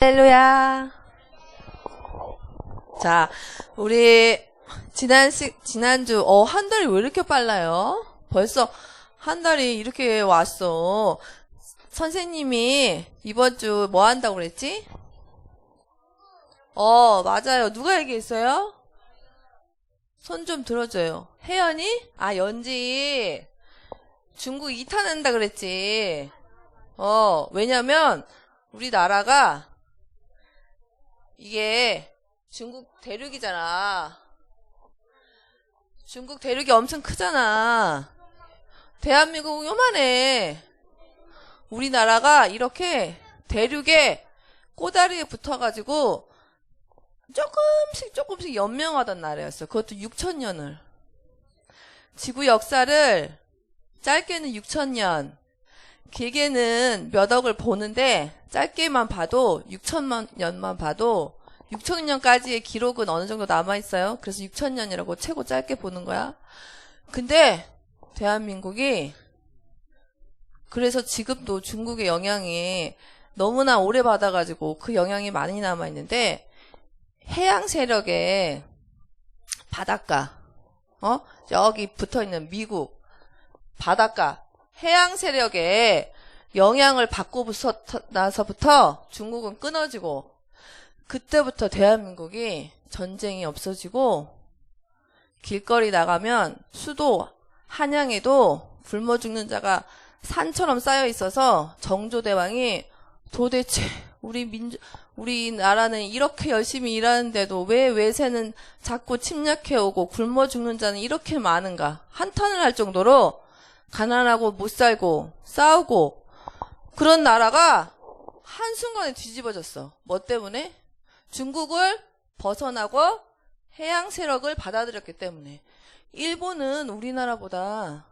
할렐루야. 자, 우리 지난주 한 달이 왜 이렇게 빨라요? 벌써 한 달이 이렇게 왔어. 선생님이 이번 주 뭐 한다고 그랬지? 맞아요. 누가 얘기했어요? 손 좀 들어줘요. 혜연이? 아, 연지. 중국 2탄 한다 그랬지. 왜냐면 우리나라가 이게 중국 대륙이잖아. 중국 대륙이 엄청 크잖아. 대한민국은 요만해. 우리나라가 이렇게 대륙에 꼬다리에 붙어가지고 조금씩 연명하던 나라였어. 그것도 6천년을. 지구 역사를 짧게는 6천년, 길게는 몇 억을 보는데 짧게만 봐도 6천만 년만 봐도 6천년까지의 기록은 어느 정도 남아있어요. 그래서 6천년이라고 최고 짧게 보는 거야. 근데 대한민국이 그래서 지금도 중국의 영향이 너무나 오래 받아가지고 그 영향이 많이 남아있는데 해양 세력의 바닷가, 여기 붙어있는 미국 바닷가 해양 세력의 영향을 받고 나서부터 중국은 끊어지고 그때부터 대한민국이 전쟁이 없어지고 길거리 나가면 수도 한양에도 굶어 죽는 자가 산처럼 쌓여 있어서 정조대왕이 도대체 우리나라는 이렇게 열심히 일하는데도 왜 외세는 자꾸 침략해오고 굶어 죽는 자는 이렇게 많은가 한탄을 할 정도로 가난하고 못 살고 싸우고 그런 나라가 한순간에 뒤집어졌어. 뭐 때문에? 중국을 벗어나고 해양 세력을 받아들였기 때문에. 일본은 우리나라보다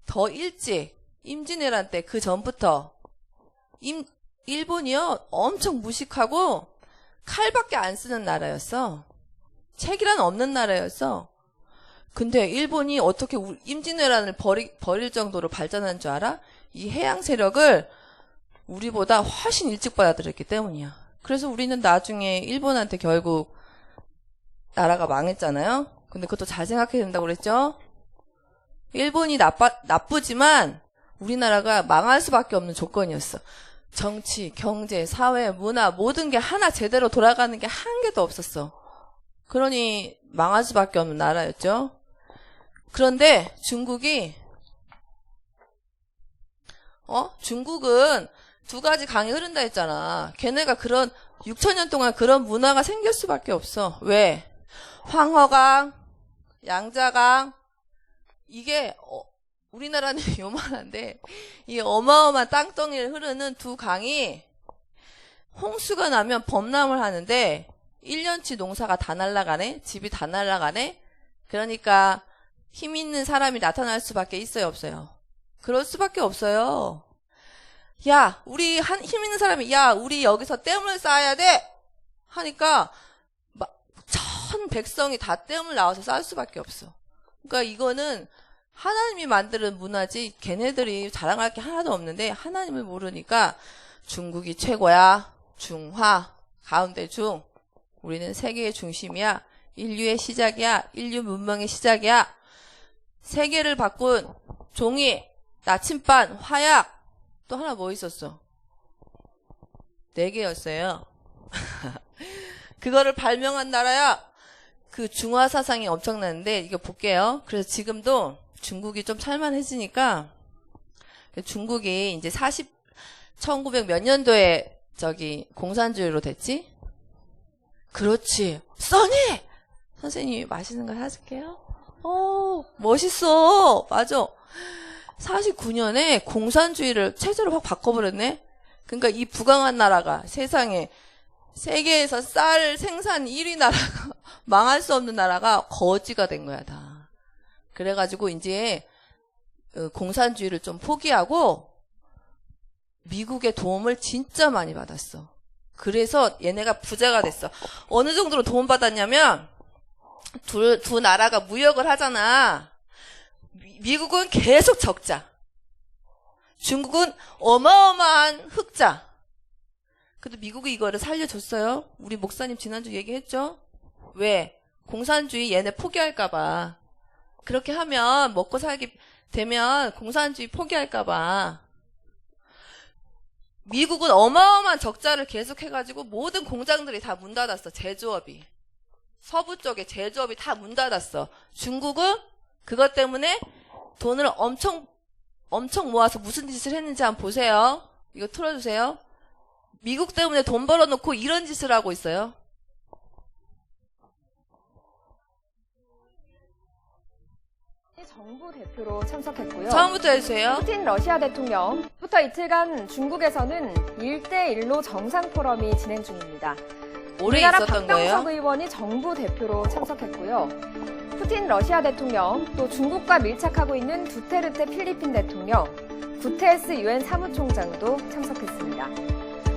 더 일찍 임진왜란 때 그 전부터 일본이요 엄청 무식하고 칼밖에 안 쓰는 나라였어. 책이란 없는 나라였어. 근데 일본이 어떻게 임진왜란을 벌일 정도로 발전한 줄 알아? 이 해양 세력을 우리보다 훨씬 일찍 받아들였기 때문이야. 그래서 우리는 나중에 일본한테 결국 나라가 망했잖아요. 근데 그것도 잘 생각해야 된다고 그랬죠? 일본이 나쁘지만 우리나라가 망할 수밖에 없는 조건이었어. 정치, 경제, 사회, 문화 모든 게 하나 제대로 돌아가는 게 한 개도 없었어. 그러니 망할 수밖에 없는 나라였죠. 그런데 중국은 두 가지 강이 흐른다 했잖아. 걔네가 그런 6천년 동안 그런 문화가 생길 수밖에 없어. 왜? 황허강, 양자강 이게 우리나라는 요만한데 이 어마어마한 땅덩이를 흐르는 두 강이 홍수가 나면 범람을 하는데 1년치 농사가 다 날아가네. 집이 다 날아가네. 그러니까 힘 있는 사람이 나타날 수밖에 있어요, 없어요? 그럴 수밖에 없어요. 야, 힘 있는 사람이, 야, 우리 여기서 댐을 쌓아야 돼! 하니까, 천 백성이 다 댐을 나와서 쌓을 수밖에 없어. 그러니까 이거는 하나님이 만드는 문화지, 걔네들이 자랑할 게 하나도 없는데, 하나님을 모르니까 중국이 최고야. 중화, 가운데 중. 우리는 세계의 중심이야. 인류의 시작이야. 인류 문명의 시작이야. 세계를 바꾼 종이, 나침반, 화약, 또 하나 뭐 있었어? 4개였어요. 그거를 발명한 나라야. 그 중화 사상이 엄청나는데 이거 볼게요. 그래서 지금도 중국이 좀 살만해지니까 중국이 이제 1900 몇 년도에 공산주의로 됐지? 그렇지. 써니! 선생님이 맛있는 거 사줄게요. 멋있어. 맞아. 49년에 공산주의를 체제로 확 바꿔버렸네. 그러니까 이 부강한 나라가 세상에 세계에서 쌀 생산 1위 나라가 망할 수 없는 나라가 거지가 된 거야 다. 그래가지고 이제 공산주의를 좀 포기하고 미국의 도움을 진짜 많이 받았어. 그래서 얘네가 부자가 됐어. 어느 정도로 도움받았냐면 두 나라가 무역을 하잖아. 미국은 계속 적자. 중국은 어마어마한 흑자. 근데 미국이 이거를 살려줬어요. 우리 목사님 지난주 얘기했죠? 왜? 공산주의 얘네 포기할까봐. 그렇게 하면 먹고 살게 되면 공산주의 포기할까봐. 미국은 어마어마한 적자를 계속해가지고 모든 공장들이 다 문 닫았어. 제조업이. 서부 쪽에 제조업이 다 문 닫았어. 중국은 그것 때문에 돈을 엄청 모아서 무슨 짓을 했는지 한번 보세요. 이거 틀어주세요. 미국 때문에 돈 벌어놓고 이런 짓을 하고 있어요. 정부 대표로 참석했고요. 처음부터 해주세요. 푸틴 러시아 대통령부터 이틀간 중국에서는 1대1로 정상 포럼이 진행 중입니다. 오래 우리나라 있었던 박병석 거예요? 의원이 정부 대표로 참석했고요. 푸틴 러시아 대통령, 또 중국과 밀착하고 있는 두테르테 필리핀 대통령, 구테스 유엔 사무총장도 참석했습니다.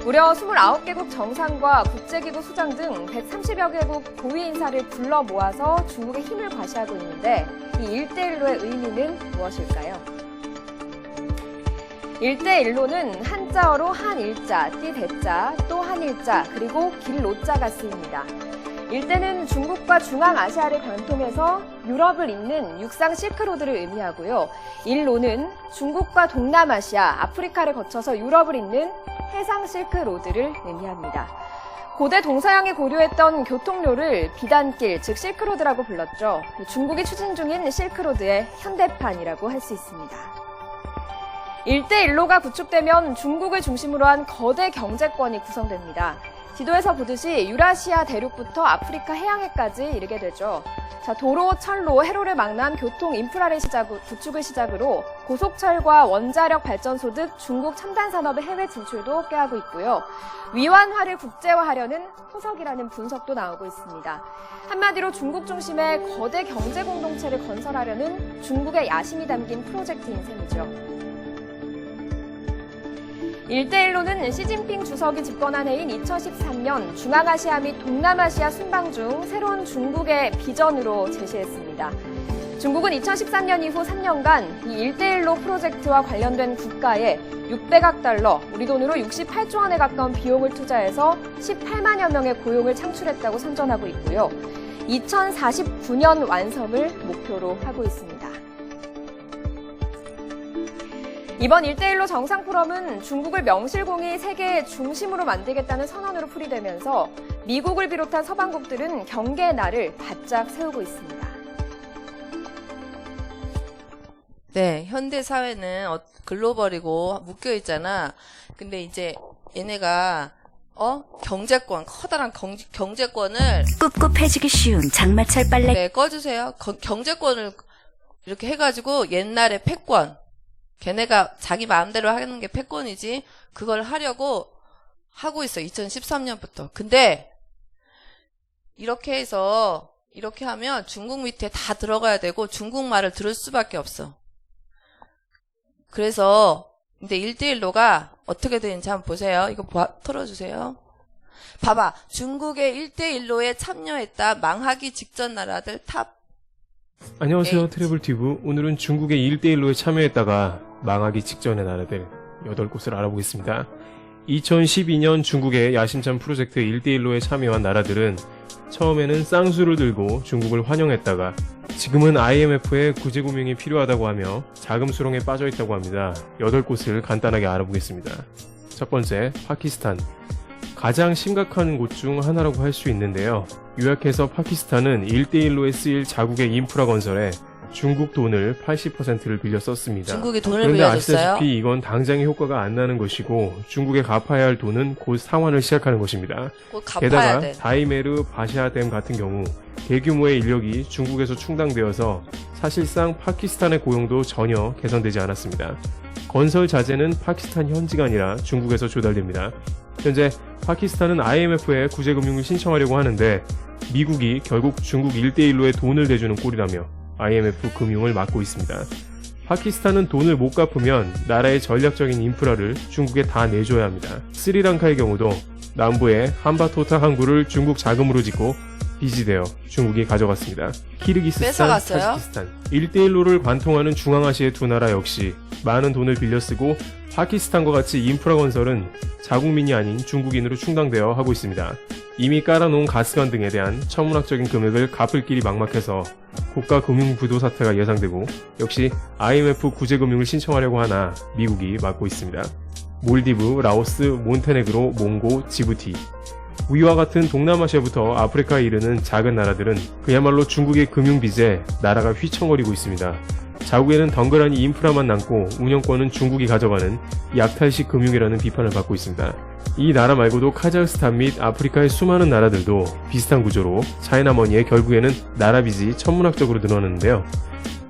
무려 29개국 정상과 국제기구 수장 등 130여 개국 고위 인사를 불러 모아서 중국의 힘을 과시하고 있는데 이 1대1로의 의미는 무엇일까요? 1대1로는 한자어로 한일자, 띠대자, 또 한일자, 그리고 길로자가 쓰입니다. 일대는 중국과 중앙아시아를 관통해서 유럽을 잇는 육상 실크로드를 의미하고요. 일로는 중국과 동남아시아, 아프리카를 거쳐서 유럽을 잇는 해상 실크로드를 의미합니다. 고대 동서양이 고려했던 교통로를 비단길, 즉 실크로드라고 불렀죠. 중국이 추진 중인 실크로드의 현대판이라고 할 수 있습니다. 1대1로가 구축되면 중국을 중심으로 한 거대 경제권이 구성됩니다. 지도에서 보듯이 유라시아 대륙부터 아프리카 해양에까지 이르게 되죠. 자, 도로, 철로, 해로를 막는 교통 인프라를 구축을 시작으로 고속철과 원자력 발전소 등 중국 첨단 산업의 해외 진출도 꾀하고 있고요. 위완화를 국제화하려는 호석이라는 분석도 나오고 있습니다. 한마디로 중국 중심의 거대 경제 공동체를 건설하려는 중국의 야심이 담긴 프로젝트인 셈이죠. 1대1로는 시진핑 주석이 집권한 해인 2013년 중앙아시아 및 동남아시아 순방 중 새로운 중국의 비전으로 제시했습니다. 중국은 2013년 이후 3년간 이 1대1로 프로젝트와 관련된 국가에 600억 달러, 우리 돈으로 68조 원에 가까운 비용을 투자해서 18만여 명의 고용을 창출했다고 선전하고 있고요. 2049년 완성을 목표로 하고 있습니다. 이번 1대1로 정상 포럼은 중국을 명실공히 세계의 중심으로 만들겠다는 선언으로 풀이되면서 미국을 비롯한 서방국들은 경계의 날을 바짝 세우고 있습니다. 네, 현대 사회는 글로벌이고 묶여 있잖아. 근데 이제 얘네가 경제권, 커다란 경제권을 꿉꿉해지기 쉬운 장마철 빨래 네, 꺼주세요. 경제권을 이렇게 해가지고 옛날에 패권, 걔네가 자기 마음대로 하는 게 패권이지 그걸 하려고 하고 있어. 2013년부터. 근데 이렇게 해서 이렇게 하면 중국 밑에 다 들어가야 되고 중국말을 들을 수밖에 없어. 그래서 근데 1대1로가 어떻게 되는지 한번 보세요. 이거 틀어주세요. 봐봐. 중국의 1대1로에 참여했다 망하기 직전 나라들 탑. 안녕하세요. 트래블튜브. 오늘은 중국의 1대1로에 참여했다가 망하기 직전의 나라들 8곳을 알아보겠습니다. 2012년 중국의 야심찬 프로젝트 1대1로에 참여한 나라들은 처음에는 쌍수를 들고 중국을 환영했다가 지금은 IMF의 구제금융이 필요하다고 하며 자금 수렁에 빠져있다고 합니다. 8곳을 간단하게 알아보겠습니다. 첫 번째, 파키스탄. 가장 심각한 곳 중 하나라고 할 수 있는데요. 요약해서 파키스탄은 1대1로에 쓰일 자국의 인프라 건설에 중국 돈을 80%를 빌려 썼습니다. 중국이 돈을 그런데 빌려줬어요? 아시다시피 이건 당장의 효과가 안 나는 것이고 중국에 갚아야 할 돈은 곧 상환을 시작하는 것입니다. 곧 갚아야 게다가 돼. 다이메르 바샤댐 같은 경우 대규모의 인력이 중국에서 충당되어서 사실상 파키스탄의 고용도 전혀 개선되지 않았습니다. 건설 자재는 파키스탄 현지가 아니라 중국에서 조달됩니다. 현재 파키스탄은 IMF에 구제금융을 신청하려고 하는데 미국이 결국 중국 1대1로에 돈을 대주는 꼴이라며 IMF 금융을 막고 있습니다. 파키스탄은 돈을 못 갚으면 나라의 전략적인 인프라를 중국에 다 내줘야 합니다. 스리랑카의 경우도 남부의 함바토타 항구를 중국 자금으로 짓고 빚이 되어 중국이 가져갔습니다. 키르기스스탄, 뺏어갔어요? 타지키스탄. 1대1로를 관통하는 중앙아시아의 두 나라 역시 많은 돈을 빌려 쓰고 파키스탄과 같이 인프라 건설은 자국민이 아닌 중국인으로 충당되어 하고 있습니다. 이미 깔아놓은 가스관 등에 대한 천문학적인 금액을 갚을 길이 막막해서 국가 금융 부도 사태가 예상되고 역시 IMF 구제금융을 신청하려고 하나 미국이 막고 있습니다. 몰디브, 라오스, 몬테네그로, 몽고, 지부티. 위와 같은 동남아시아부터 아프리카에 이르는 작은 나라들은 그야말로 중국의 금융빚에 나라가 휘청거리고 있습니다. 자국에는 덩그러니 인프라만 남고 운영권은 중국이 가져가는 약탈식 금융이라는 비판을 받고 있습니다. 이 나라 말고도 카자흐스탄 및 아프리카의 수많은 나라들도 비슷한 구조로 차이나머니에 결국에는 나라 빚이 천문학적으로 늘어나는데요.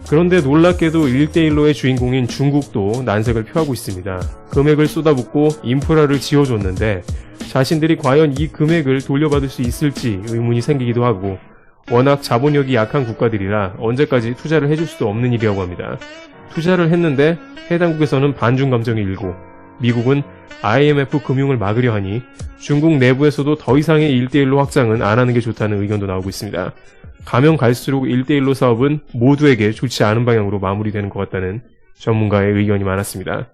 그런데 놀랍게도 1대1로의 주인공인 중국도 난색을 표하고 있습니다. 금액을 쏟아붓고 인프라를 지어줬는데 자신들이 과연 이 금액을 돌려받을 수 있을지 의문이 생기기도 하고 워낙 자본력이 약한 국가들이라 언제까지 투자를 해줄 수도 없는 일이라고 합니다. 투자를 했는데 해당국에서는 반중 감정이 일고 미국은 IMF 금융을 막으려 하니 중국 내부에서도 더 이상의 1대1로 확장은 안 하는 게 좋다는 의견도 나오고 있습니다. 가면 갈수록 1대1로 사업은 모두에게 좋지 않은 방향으로 마무리되는 것 같다는 전문가의 의견이 많았습니다.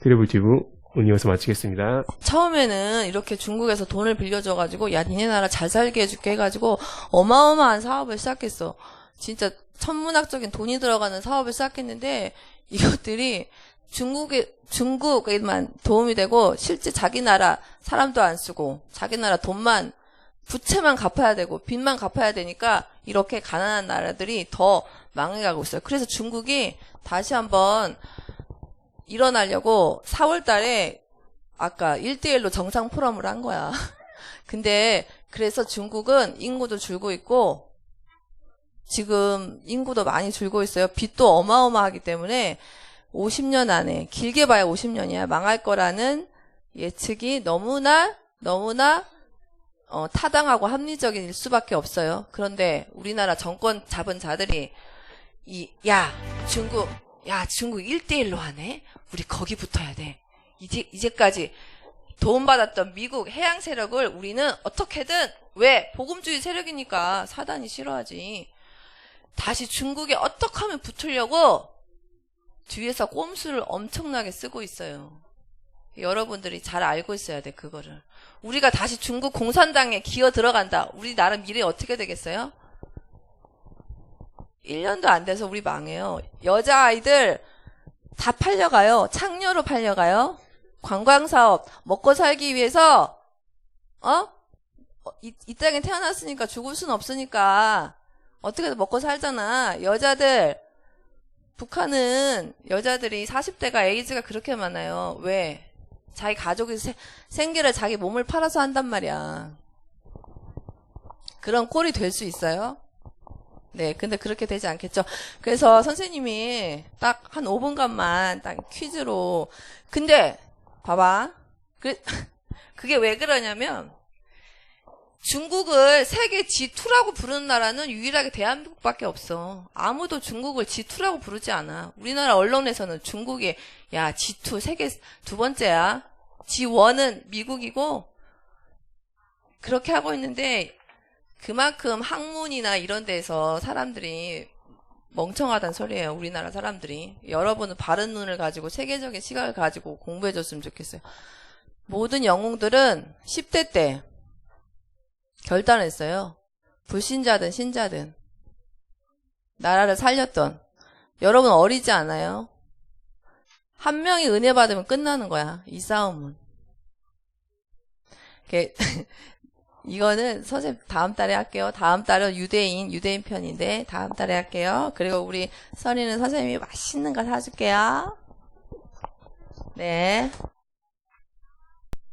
트래블튜브 오늘 여기서 마치겠습니다. 처음에는 이렇게 중국에서 돈을 빌려줘가지고 야 니네 나라 잘 살게 해줄게 해가지고 어마어마한 사업을 시작했어. 진짜 천문학적인 돈이 들어가는 사업을 시작했는데 이것들이 중국에만 도움이 되고 실제 자기 나라 사람도 안 쓰고 자기 나라 돈만 부채만 갚아야 되고 빚만 갚아야 되니까 이렇게 가난한 나라들이 더 망해가고 있어요. 그래서 중국이 다시 한번 일어나려고 4월 달에 아까 1대1로 정상 포럼을 한 거야. 근데 그래서 중국은 인구도 줄고 있고 지금 인구도 많이 줄고 있어요. 빚도 어마어마하기 때문에 50년 안에 길게 봐야 50년이야. 망할 거라는 예측이 너무나 타당하고 합리적일 수밖에 없어요. 그런데 우리나라 정권 잡은 자들이 중국 1대1로 하네? 우리 거기 붙어야 돼. 이제까지 도움받았던 미국 해양 세력을 우리는 어떻게든 왜? 복음주의 세력이니까 사단이 싫어하지. 다시 중국에 어떻게 하면 붙으려고 뒤에서 꼼수를 엄청나게 쓰고 있어요. 여러분들이 잘 알고 있어야 돼, 그거를. 우리가 다시 중국 공산당에 기어 들어간다. 우리나라 미래 어떻게 되겠어요? 1년도 안 돼서 우리 망해요. 여자아이들 다 팔려가요. 창녀로 팔려가요. 관광사업 먹고 살기 위해서 이 땅에 태어났으니까 죽을 순 없으니까 어떻게든 먹고 살잖아. 북한은 여자들이 40대가 에이즈가 그렇게 많아요. 왜? 자기 가족이 생계를 자기 몸을 팔아서 한단 말이야. 그런 꼴이 될 수 있어요? 네, 근데 그렇게 되지 않겠죠. 그래서 선생님이 딱 한 5분간만 딱 퀴즈로. 근데 봐봐. 그게 왜 그러냐면 중국을 세계 G2라고 부르는 나라는 유일하게 대한민국밖에 없어. 아무도 중국을 G2라고 부르지 않아. 우리나라 언론에서는 중국이 G2 세계 두 번째야. G1은 미국이고 그렇게 하고 있는데 그만큼 학문이나 이런 데서 사람들이 멍청하다는 소리예요. 우리나라 사람들이. 여러분은 바른 눈을 가지고 세계적인 시각을 가지고 공부해줬으면 좋겠어요. 모든 영웅들은 10대 때 결단했어요. 불신자든 신자든 나라를 살렸던. 여러분 어리지 않아요? 한 명이 은혜 받으면 끝나는 거야. 이 싸움은. 이거는 선생님 다음 달에 할게요. 다음 달은 유대인 편인데 다음 달에 할게요. 그리고 우리 선이는 선생님이 맛있는 거 사줄게요. 네.